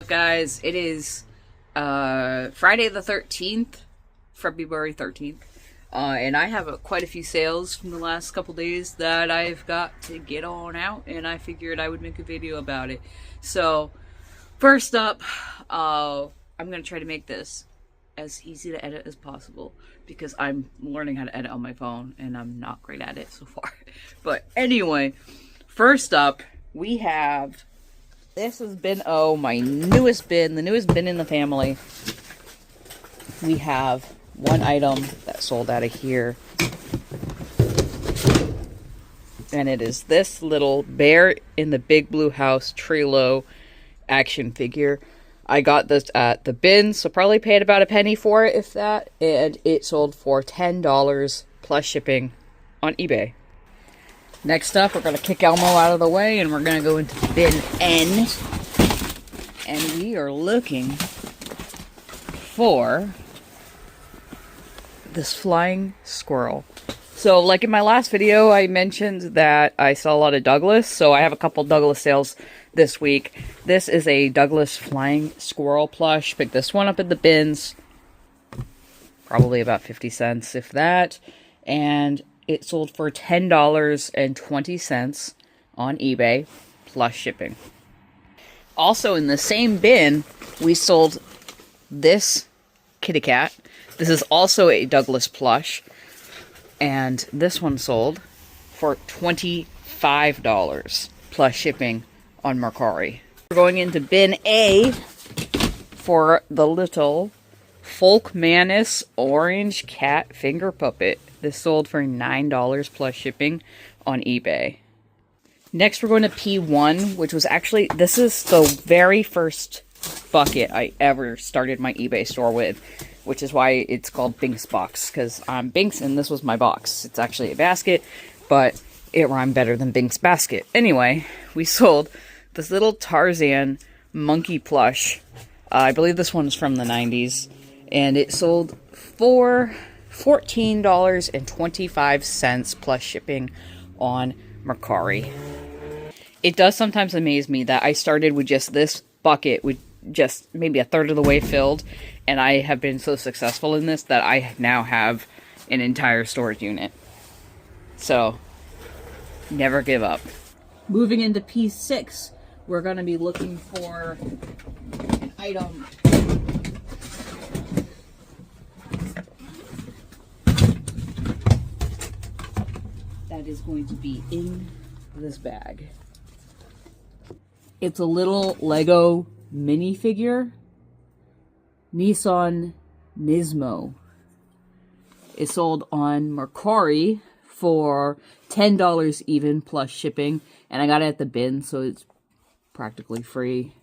Guys, it is Friday the 13th, February 13th, and I have quite a few sales from the last couple days that I've got to get on out, and I figured I would make a video about it. So, first up, I'm going to try to make this as easy to edit as possible, because I'm learning how to edit on my phone, and I'm not great at it so far. But anyway, first up, we have... This has been, my newest bin, the newest bin in the family. We have one item that sold out of here. And it is this little Bear in the Big Blue House Trilo action figure. I got this at the bin, so probably paid about a penny for it, if that. And it sold for $10 plus shipping on eBay. Next up, we're going to kick Elmo out of the way, and we're going to go into bin N. And we are looking for this flying squirrel. So, like in my last video, I mentioned that I sell a lot of Douglas, so I have a couple Douglas sales this week. This is a Douglas flying squirrel plush. Picked this one up at the bins. Probably about 50 cents, if that. And it sold for $10.20 on eBay, plus shipping. Also, in the same bin, we sold this kitty cat. This is also a Douglas plush. And this one sold for $25 plus shipping on Mercari. We're going into bin A for the little Folkmanis Orange Cat Finger Puppet. This sold for $9 plus shipping on eBay. Next, we're going to P1, which was actually, this is the very first bucket I ever started my eBay store with, which is why it's called Binks Box, because I'm Binks and this was my box. It's actually a basket, but it rhymed better than Binks Basket. Anyway, we sold this little Tarzan monkey plush. I believe this one's from the 90s, and it sold for $14.25 plus shipping on Mercari. It does sometimes amaze me that I started with just this bucket with just maybe a third of the way filled, and I have been so successful in this that I now have an entire storage unit. So, never give up. Moving into P6, we're going to be looking for an item that is going to be in this bag. It's a little Lego minifigure, Nissan Nismo. It sold on Mercari for $10 even plus shipping, and I got it at the bin, so it's practically free.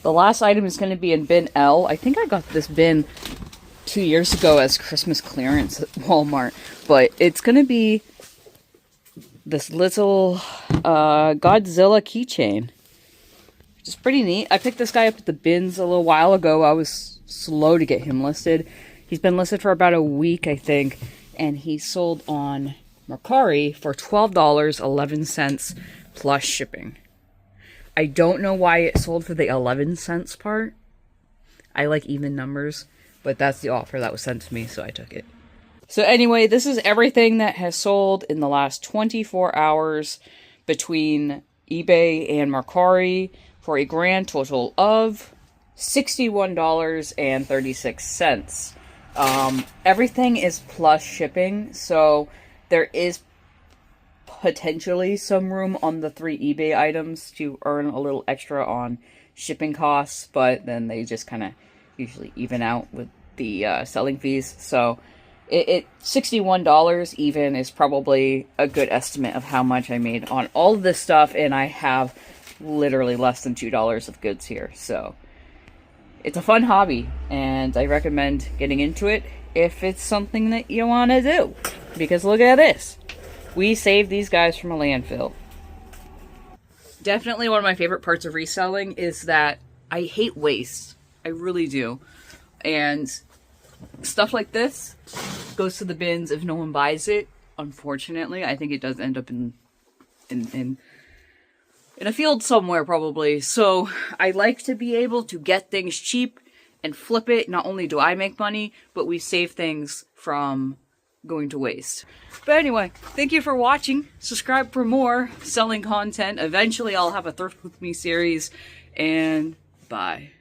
The last item is going to be in bin L. I think I got this bin 2 years ago as Christmas clearance at Walmart, but it's going to be this little Godzilla keychain. Which is pretty neat. I picked this guy up at the bins a little while ago. I was slow to get him listed. He's been listed for about a week, I think, and he sold on Mercari for $12.11 plus shipping. I don't know why it sold for the 11 cents part. I like even numbers, but that's the offer that was sent to me, so I took it. So anyway, this is everything that has sold in the last 24 hours between eBay and Mercari for a grand total of $61.36. Everything is plus shipping, so there is potentially some room on the 3 eBay items to earn a little extra on shipping costs, but then they just kind of usually even out with the selling fees. So $61 even is probably a good estimate of how much I made on all of this stuff, and I have literally less than $2 of goods here. So it's a fun hobby, and I recommend getting into it if it's something that you want to do, because look at this. We saved these guys from a landfill. Definitely one of my favorite parts of reselling is that I hate waste. I really do. And stuff like this goes to the bins if no one buys it. Unfortunately, I think it does end up in in a field somewhere probably. So I like to be able to get things cheap and flip it. Not only do I make money, but we save things from going to waste. But anyway, thank you for watching. Subscribe for more selling content. Eventually I'll have a Thrift With Me series, and bye.